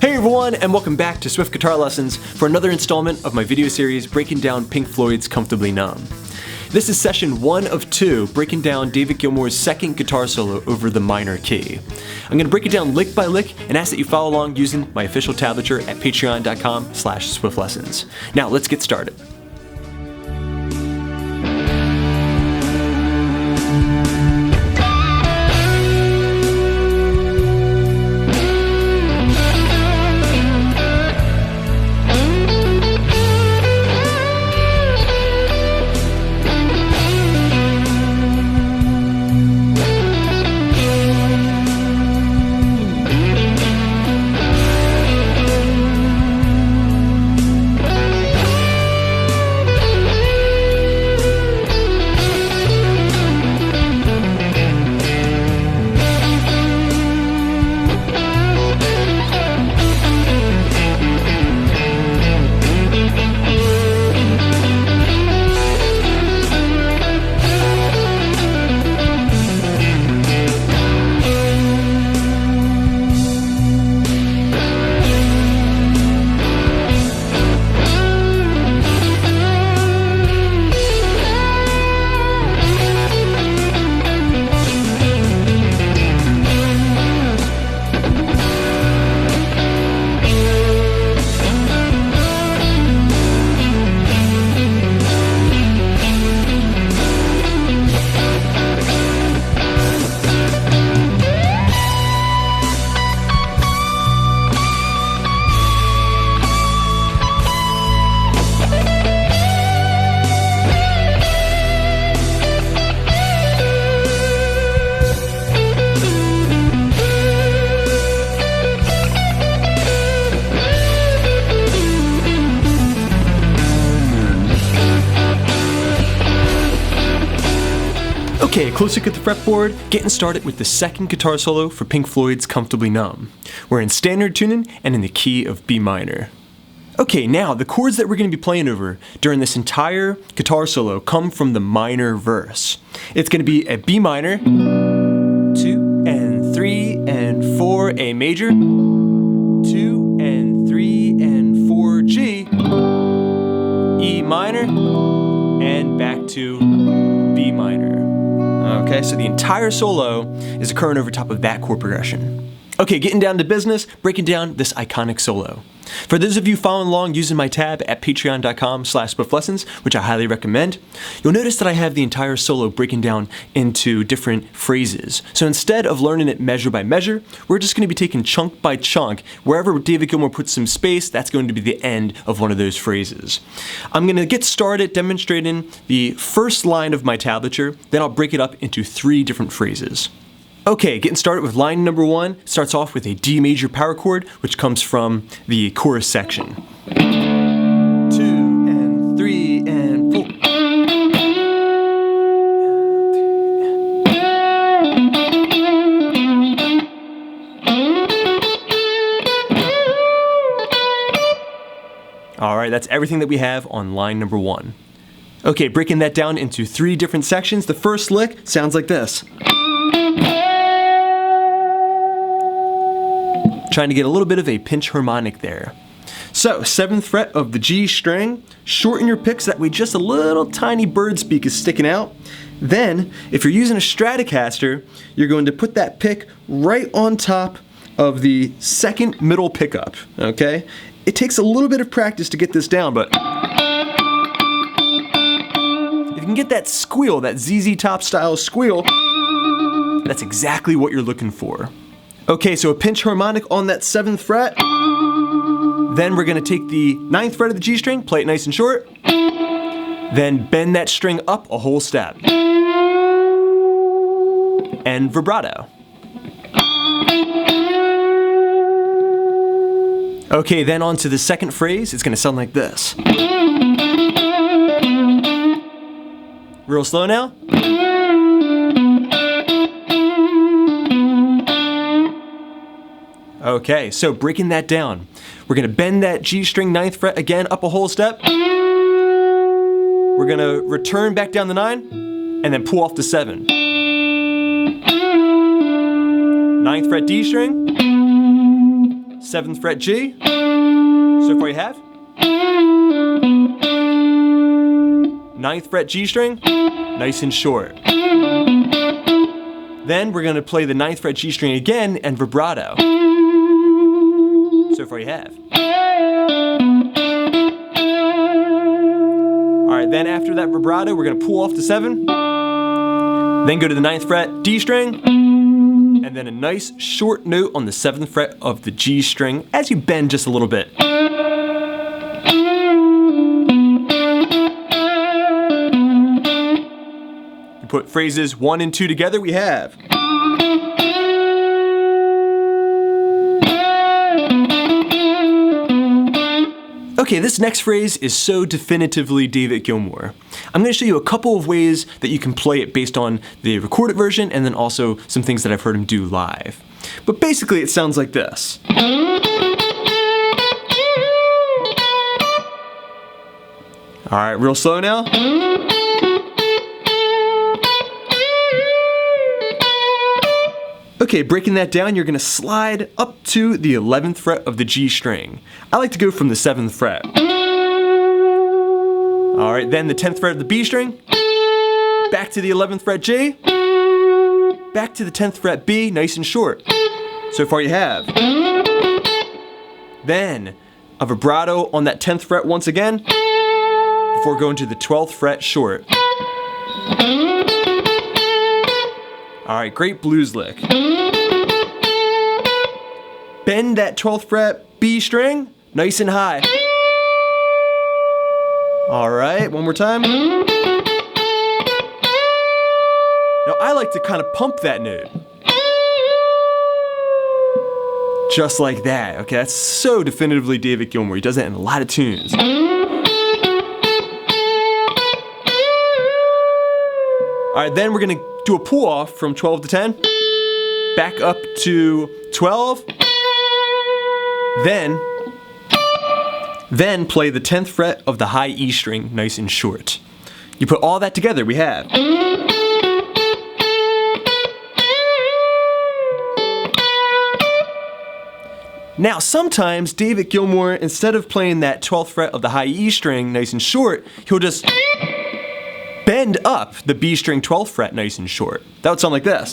Hey everyone, and welcome back to Swift Guitar Lessons for another installment of my video series breaking down Pink Floyd's Comfortably Numb. This is session 1 of 2, breaking down David Gilmour's second guitar solo over the minor key. I'm going to break it down lick by lick and ask that you follow along using my official tablature at patreon.com/swiftlessons. Now let's get started. Okay, close look at the fretboard, getting started with the second guitar solo for Pink Floyd's Comfortably Numb. We're in standard tuning and in the key of B minor. Okay, now the chords that we're going to be playing over during this entire guitar solo come from the minor verse. It's going to be a B minor, 2 and 3 and 4 A major, 2 and 3 and 4 G, E minor, and back to B minor. Okay, so the entire solo is occurring over top of that chord progression. Okay, getting down to business, breaking down this iconic solo. For those of you following along using my tab at patreon.com/swiftlessons, which I highly recommend, you'll notice that I have the entire solo breaking down into different phrases. So instead of learning it measure by measure, we're just going to be taking chunk by chunk. Wherever David Gilmour puts some space, that's going to be the end of one of those phrases. I'm going to get started demonstrating the first line of my tablature, then I'll break it up into 3 different phrases. Okay, getting started with line number 1, starts off with a D major power chord, which comes from the chorus section. 2 and 3 and 4. Alright, that's everything that we have on line number 1. Okay, breaking that down into 3 different sections. The first lick sounds like this. Trying to get a little bit of a pinch harmonic there. So, 7th fret of the G string, shorten your pick so that way just a little tiny bird's beak is sticking out. Then, if you're using a Stratocaster, you're going to put that pick right on top of the second middle pickup, okay? It takes a little bit of practice to get this down, but if you can get that squeal, that ZZ Top style squeal, that's exactly what you're looking for. Okay, so a pinch harmonic on that 7th fret. Then we're going to take the 9th fret of the G string, play it nice and short. Then bend that string up a whole step. And vibrato. Okay, then on to the second phrase. It's going to sound like this. Real slow now. Okay, so breaking that down, we're going to bend that G string 9th fret again up a whole step. We're going to return back down the 9 and then pull off the 7. 9th fret D string, 7th fret G. So far you have. 9th fret G string, nice and short. Then we're going to play the 9th fret G string again and vibrato. So far you have. Alright, then after that vibrato, we're going to pull off the 7. Then go to the 9th fret D string. And then a nice short note on the 7th fret of the G string as you bend just a little bit. You put phrases 1 and 2 together, we have. Okay, this next phrase is so definitively David Gilmour. I'm going to show you a couple of ways that you can play it based on the recorded version and then also some things that I've heard him do live. But basically it sounds like this. Alright, real slow now. Okay, breaking that down, you're going to slide up to the 11th fret of the G string. I like to go from the 7th fret. Alright, then the 10th fret of the B string, back to the 11th fret G, back to the 10th fret B, nice and short. So far you have. Then a vibrato on that 10th fret once again, before going to the 12th fret short. Alright, great blues lick. Bend that 12th fret B string, nice and high. Alright, one more time. Now I like to kind of pump that note. Just like that. Okay, that's so definitively David Gilmour. He does that in a lot of tunes. Alright, then we're going to do a pull off from 12 to 10. Back up to 12. Then play the 10th fret of the high E string nice and short. You put all that together, we have. Now sometimes David Gilmour, instead of playing that 12th fret of the high E string nice and short, he'll just bend up the B string 12th fret nice and short. That would sound like this.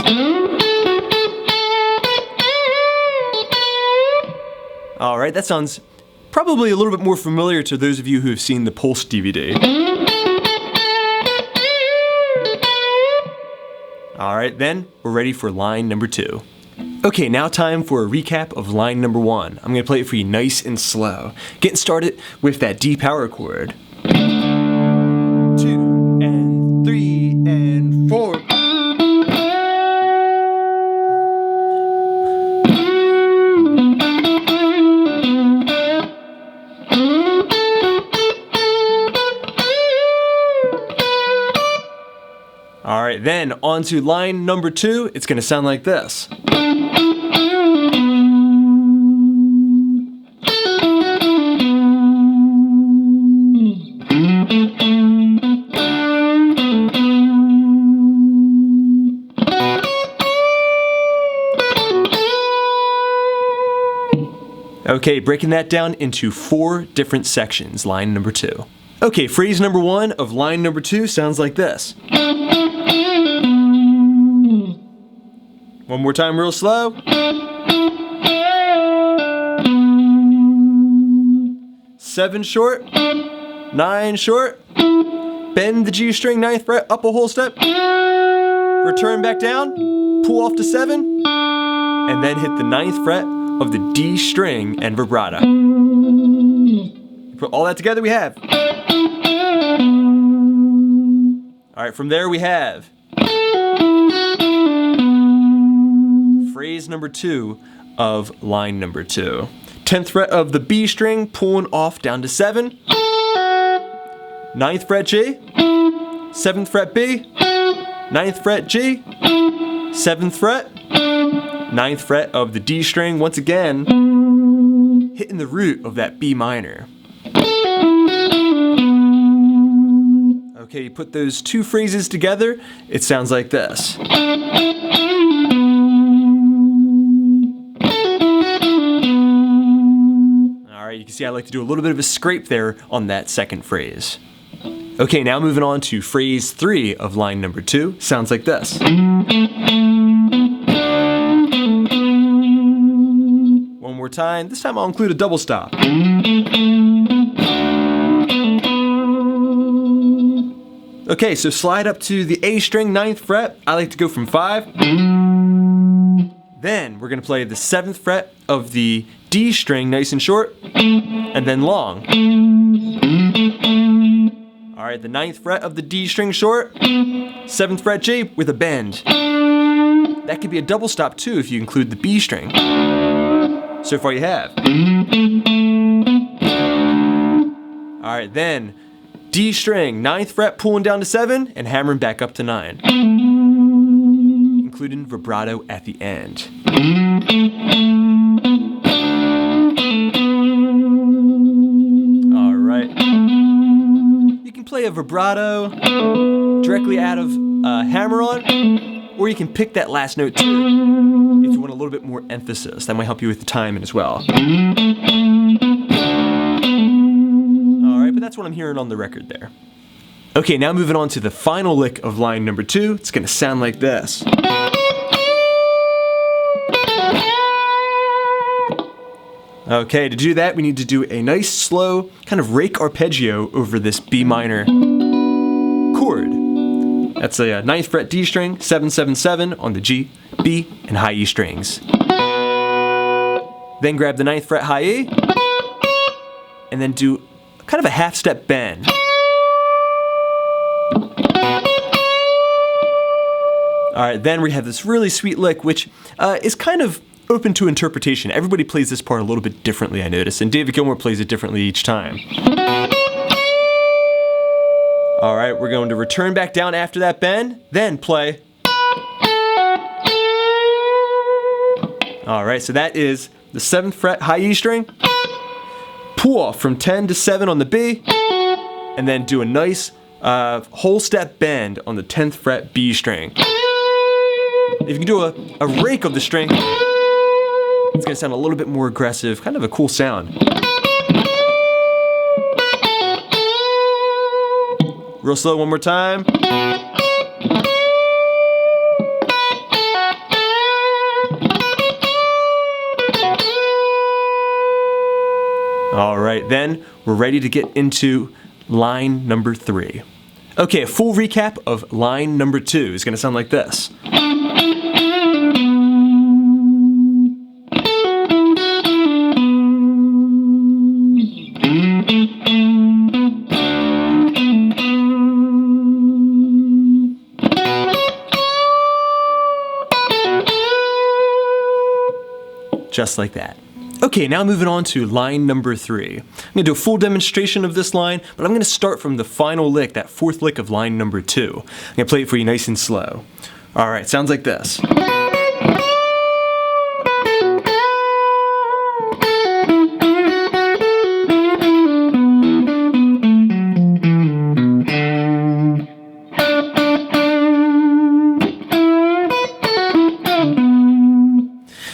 Alright, that sounds probably a little bit more familiar to those of you who have seen the Pulse DVD. Alright, then we're ready for line number 2. Okay, now time for a recap of line number 1. I'm going to play it for you nice and slow. Getting started with that D power chord. 2 and 3 and 4. Alright, then on to line number 2. It's going to sound like this. Okay, breaking that down into 4 different sections, line number 2. Okay, phrase number 1 of line number 2 sounds like this. One more time real slow. 7 short, 9 short, bend the G string 9th fret up a whole step, return back down, pull off to 7, and then hit the 9th fret of the D string and vibrato. Put all that together, we have. Alright, from there we have phrase number 2 of line number 2. 10th fret of the B string, pulling off down to 7. 9th fret G, 7th fret B, 9th fret G, 7th fret, 9th fret of the D string, once again, hitting the root of that B minor. Okay, you put those 2 phrases together, it sounds like this. can see I like to do a little bit of a scrape there on that second phrase. Okay, now moving on to phrase 3 of line number 2. Sounds like this. One more time. This time I'll include a double stop. Okay, so slide up to the A string, 9th fret. I like to go from 5. Then we're gonna play the 7th fret of the D string, nice and short, and then long. All right, the 9th fret of the D string short, 7th fret G with a bend. That could be a double stop too if you include the B string. So far you have. All right, then D string, 9th fret, pulling down to 7 and hammering back up to 9. Including vibrato at the end. All right. You can play a vibrato directly out of hammer-on, or you can pick that last note too if you want a little bit more emphasis. That might help you with the timing as well. All right, but that's what I'm hearing on the record there. Okay, now moving on to the final lick of line number 2. It's gonna sound like this. Okay, to do that, we need to do a nice, slow, kind of rake arpeggio over this B minor chord. That's a 9th fret D string, 777 on the G, B, and high E strings. Then grab the 9th fret high E, and then do kind of a half step bend. Alright, then we have this really sweet lick, which is kind of open to interpretation. Everybody plays this part a little bit differently, I noticed, and David Gilmour plays it differently each time. Alright, we're going to return back down after that bend, then play. Alright, so that is the 7th fret high E string, pull off from 10 to 7 on the B, and then do a nice whole step bend on the 10th fret B string. If you can do a rake of the string, it's going to sound a little bit more aggressive, kind of a cool sound. Real slow one more time. All right, then we're ready to get into line number 3. Okay, a full recap of line number 2 is going to sound like this. Just like that. Okay, now moving on to line number 3. I'm going to do a full demonstration of this line, but I'm going to start from the final lick, that 4th lick of line number 2. I'm going to play it for you nice and slow. Alright, sounds like this.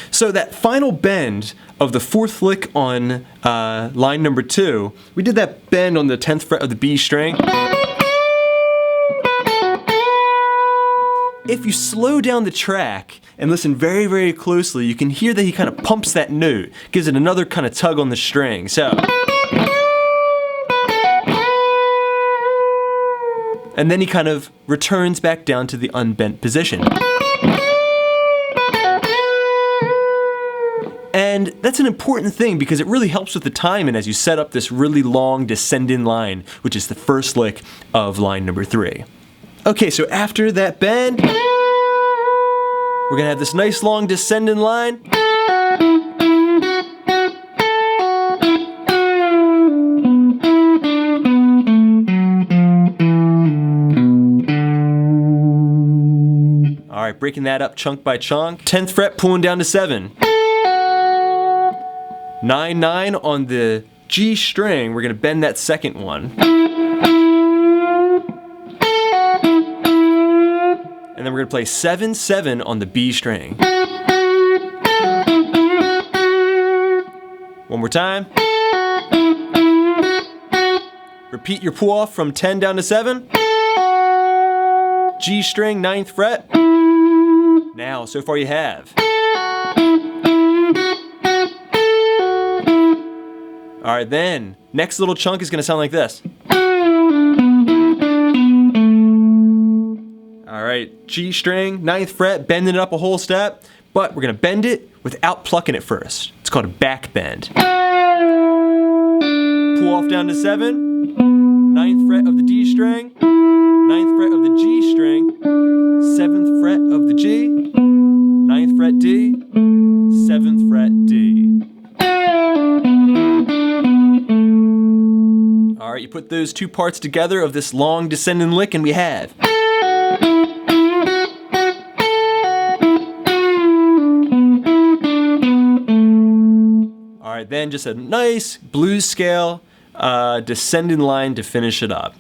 So that final bend of the 4th lick on line number 2, we did that bend on the 10th fret of the B string. If you slow down the track and listen very, very closely, you can hear that he kind of pumps that note, gives it another kind of tug on the string. So, and then he kind of returns back down to the unbent position. And that's an important thing because it really helps with the timing as you set up this really long descending line, which is the 1st lick of line number 3. Okay, so after that bend, we're gonna have this nice long descending line. All right, breaking that up chunk by chunk. 10th fret pulling down to 7. 9, 9 on the G string, we're going to bend that 2nd one. And then we're going to play 7, 7 on the B string. One more time. Repeat your pull off from 10 down to 7. G string, 9th fret. Now, so far you have. Alright, then, next little chunk is going to sound like this. Alright, G string, 9th fret, bending it up a whole step, but we're going to bend it without plucking it first. It's called a back bend. Pull off down to 7, 9th fret of the D string, 9th fret of the G string, 7th fret of the G, 9th fret D, 7th fret D. Alright, you put those two parts together of this long descending lick and we have. Alright, then just a nice blues scale descending line to finish it up.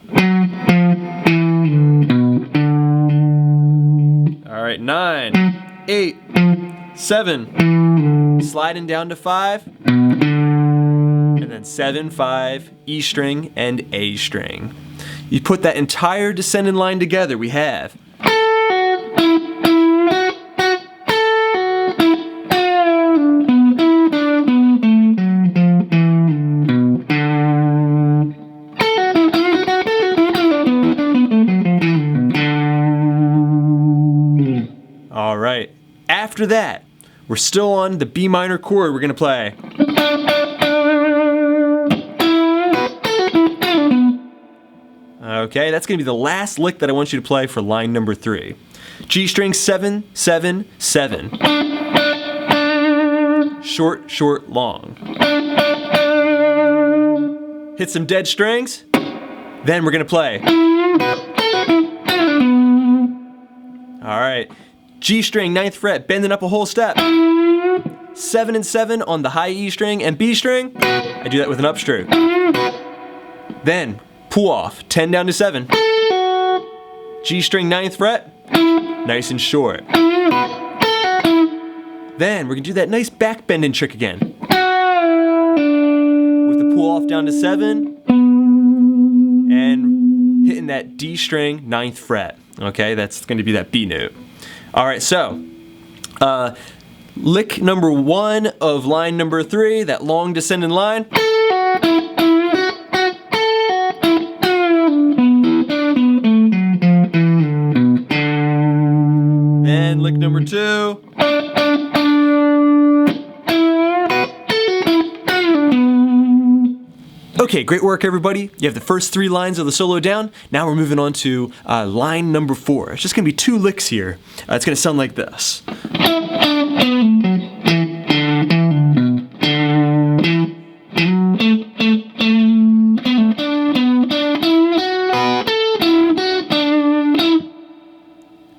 Alright, 9, 8, 7, sliding down to 5, and then 7, 5, E string, and A string. You put that entire descending line together, we have. Alright, after that, we're still on the B minor chord we're going to play. Okay, that's going to be the last lick that I want you to play for line number 3. G string 7, 7, 7. Short, short, long. Hit some dead strings. Then we're going to play. Alright, G string 9th fret, bending up a whole step. 7 and 7 on the high E string and B string. I do that with an upstroke. Then pull off, 10 down to 7. G string 9th fret, nice and short. Then we're going to do that nice back bending trick again. With the pull off down to 7, and hitting that D string 9th fret. Okay, that's going to be that B note. Alright, so, lick number 1 of line number 3, that long descending line. Then lick number 2. Okay, great work everybody. You have the first 3 lines of the solo down. Now we're moving on to line number 4. It's just going to be 2 licks here. It's going to sound like this.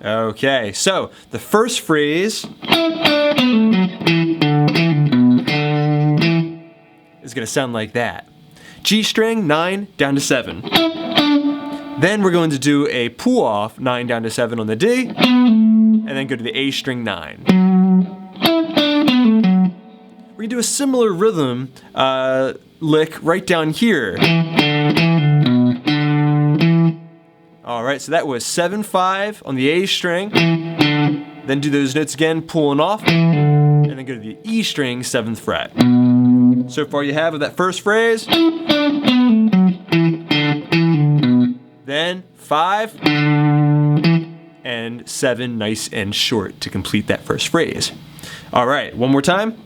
Okay, so the first phrase is going to sound like that. G string 9 down to 7. Then we're going to do a pull off 9 down to 7 on the D, and then go to the A string 9. We're going to do a similar rhythm lick right down here. Alright, so that was 7, 5 on the A string, then do those notes again, pulling off, and then go to the E string 7th fret. So far you have with that first phrase. Then 5 and 7 nice and short to complete that first phrase. Alright, one more time.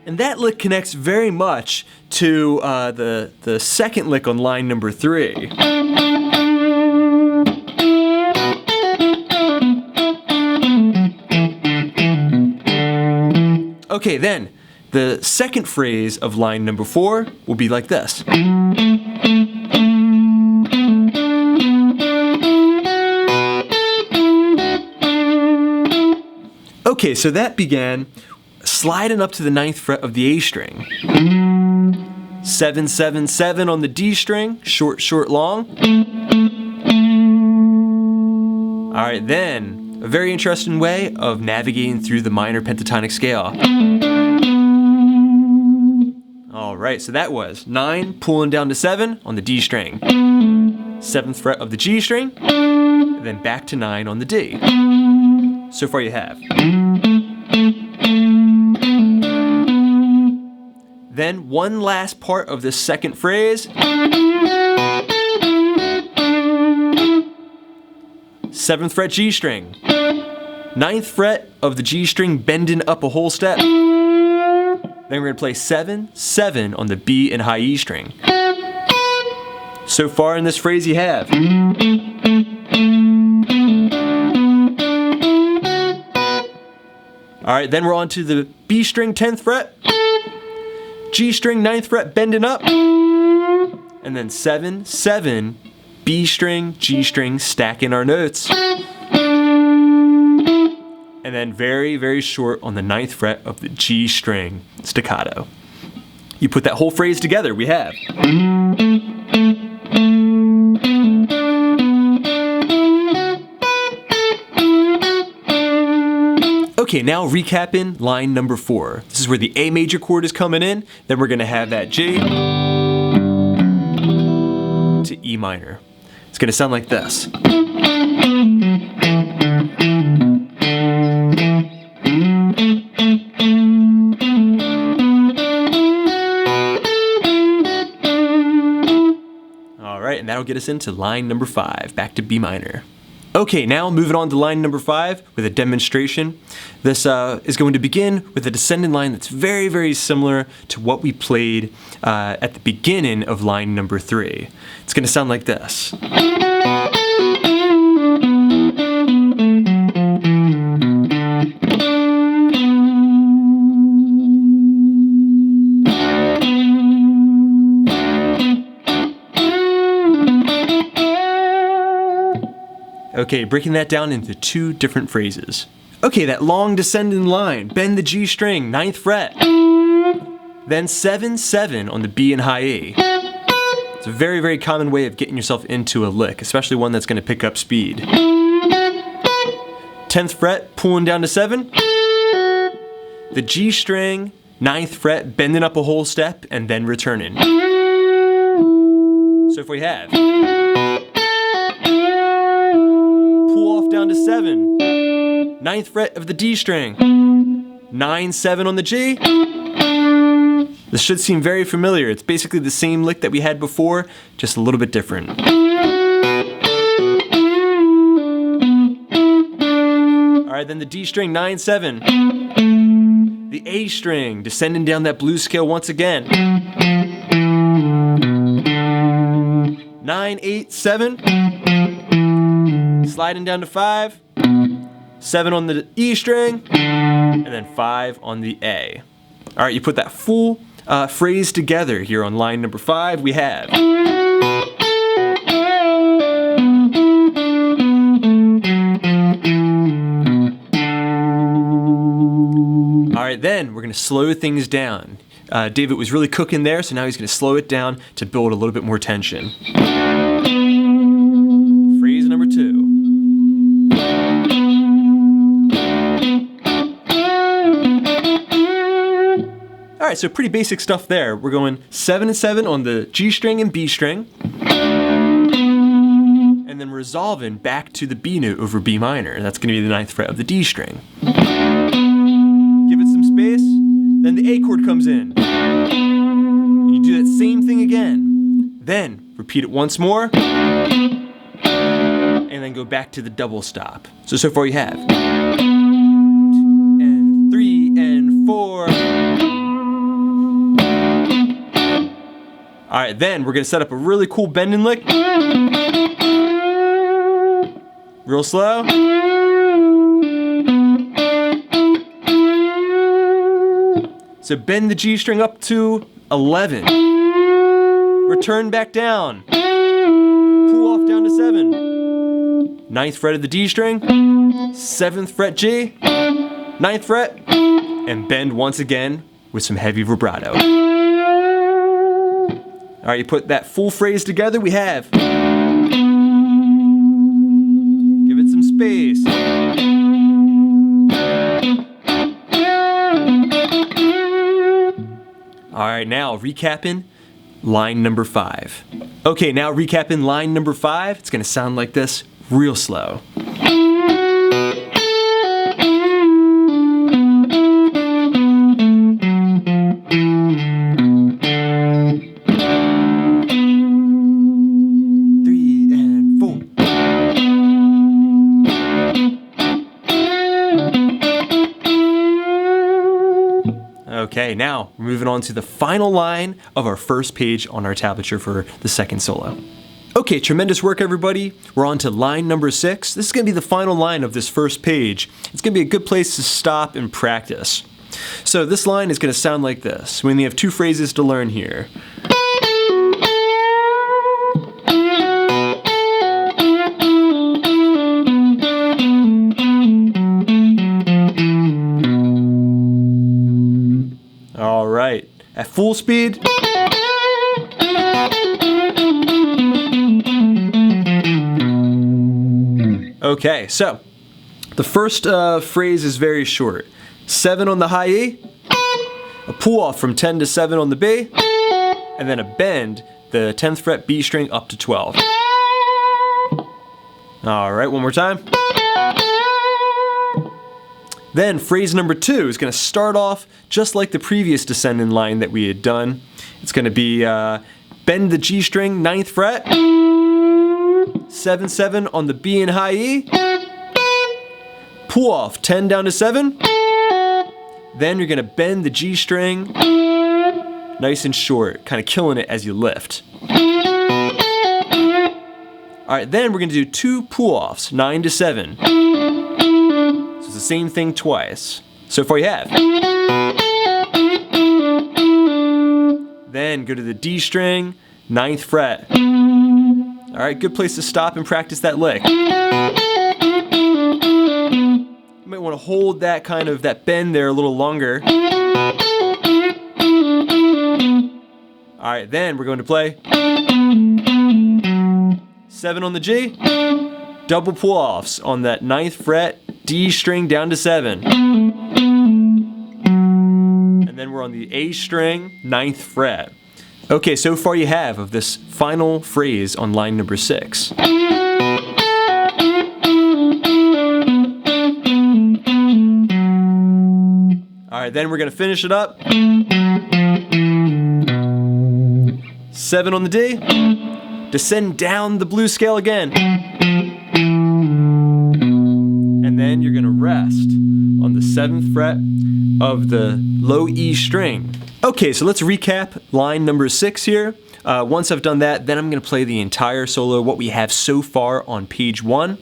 And that lick connects very much to the second lick on line number 3. Okay, then, the second phrase of line number 4 will be like this. Okay, so that began sliding up to the 9th fret of the A string. 7, 7, 7 on the D string, short, short, long. Alright, then A very interesting way of navigating through the minor pentatonic scale. Alright, so that was 9 pulling down to 7 on the D string, 7th fret of the G string, and then back to 9 on the D. So far you have. Then one last part of the second phrase. 7th fret G string, 9th fret of the G string bending up a whole step. Then we're going to play 7, 7 on the B and high E string. So far in this phrase you have. Alright, then we're on to the B string 10th fret, G string 9th fret bending up, and then 7, 7, B string, G string, stacking our notes. And then very, very short on the 9th fret of the G string, staccato. You put that whole phrase together, we have. Okay, now recapping line number 4. This is where the A major chord is coming in, then we're gonna have that G to E minor. It's gonna sound like this. Alright, and that'll get us into line number 5, back to B minor. Okay, now moving on to line number 5 with a demonstration. This is going to begin with a descending line that's very, very similar to what we played at the beginning of line number 3. It's going to sound like this. Okay, breaking that down into 2 different phrases. Okay, that long descending line, bend the G string, 9th fret. Then 7, 7 on the B and high E. It's a very, very common way of getting yourself into a lick, especially one that's going to pick up speed. 10th fret, pulling down to 7. The G string, 9th fret, bending up a whole step, and then returning. So if we have. Down to 7, 9th fret of the D string, 9, 7 on the G. This should seem very familiar. It's basically the same lick that we had before, just a little bit different. Alright, then the D string, 9, 7. The A string, descending down that blues scale once again. 9, 8, 7. Sliding down to 5, 7 on the E string, and then 5 on the A. Alright, you put that full phrase together here on line number 5, we have. Alright, then we're going to slow things down. David was really cooking there, so now he's going to slow it down to build a little bit more tension. Phrase number 2. Alright, so pretty basic stuff there. We're going 7 and 7 on the G string and B string. And then resolving back to the B note over B minor. That's going to be the 9th fret of the D string. Give it some space. Then the A chord comes in. And you do that same thing again. Then repeat it once more. And then go back to the double stop. So far you have 2 and 3 and 4. Alright, then we're going to set up a really cool bending lick. Real slow. So bend the G string up to 11. Return back down. Pull off down to 7. 9th fret of the D string. 7th fret G. 9th fret. And bend once again with some heavy vibrato. Alright, you put that full phrase together, we have. Give it some space. bass. Alright, now recapping line number 5. Okay, now recapping line number 5, it's gonna sound like this, real slow. Okay, now we're moving on to the final line of our first page on our tablature for the second solo. Okay, tremendous work everybody. We're on to line number 6. This is going to be the final line of this first page. It's going to be a good place to stop and practice. So this line is going to sound like this. We only have 2 phrases to learn here. All right, at full speed. Okay, so the first phrase is very short. 7 on the high E, a pull off from 10 to 7 on the B, and then a bend, the 10th fret B string up to 12. All right, one more time. Then phrase number 2 is going to start off just like the previous descending line that we had done. It's going to be bend the G string, 9th fret, 7-7 on the B and high E, pull off 10 down to 7, then you're going to bend the G string nice and short, kind of killing it as you lift. Alright, then we're going to do 2 pull offs, 9 to 7. It's the same thing twice. So far you have. Then go to the D string, 9th fret. Alright, good place to stop and practice that lick. You might want to hold that that bend there a little longer. Alright, then we're going to play 7 on the G, double pull offs on that 9th fret, D string down to 7. And then we're on the A string, 9th fret. Okay, so far you have of this final phrase on line number 6. Alright, then we're going to finish it up. 7 on the D, descend down the blues scale again. And then you're going to rest on the 7th fret of the low E string. Okay, so let's recap line number 6 here. Once I've done that, then I'm going to play the entire solo, what we have so far on page 1.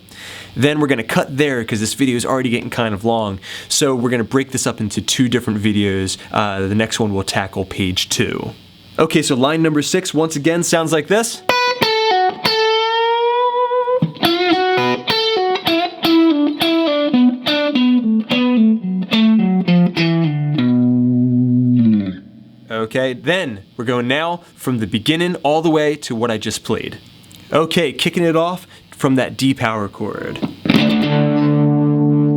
Then we're going to cut there because this video is already getting kind of long. So we're going to break this up into 2 different videos. The next one will tackle page 2. Okay, so line number 6 once again sounds like this. Okay, then we're going now from the beginning all the way to what I just played. Okay, kicking it off from that D power chord.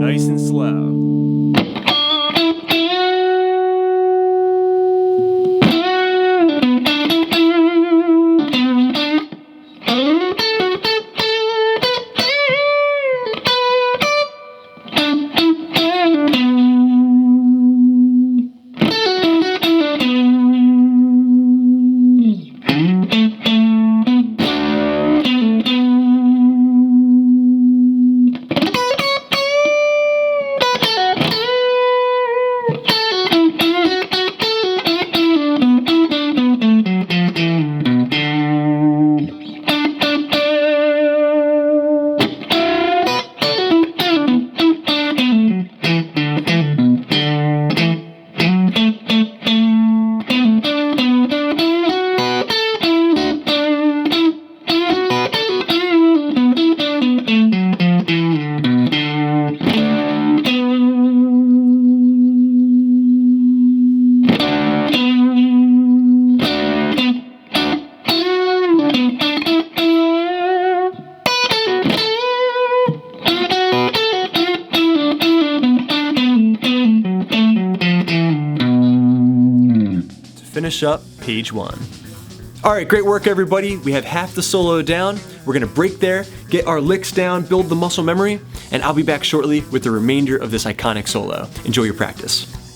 Nice and slow. finish up page 1. Alright, great work everybody. We have half the solo down. We're gonna break there, get our licks down, build the muscle memory, and I'll be back shortly with the remainder of this iconic solo. Enjoy your practice.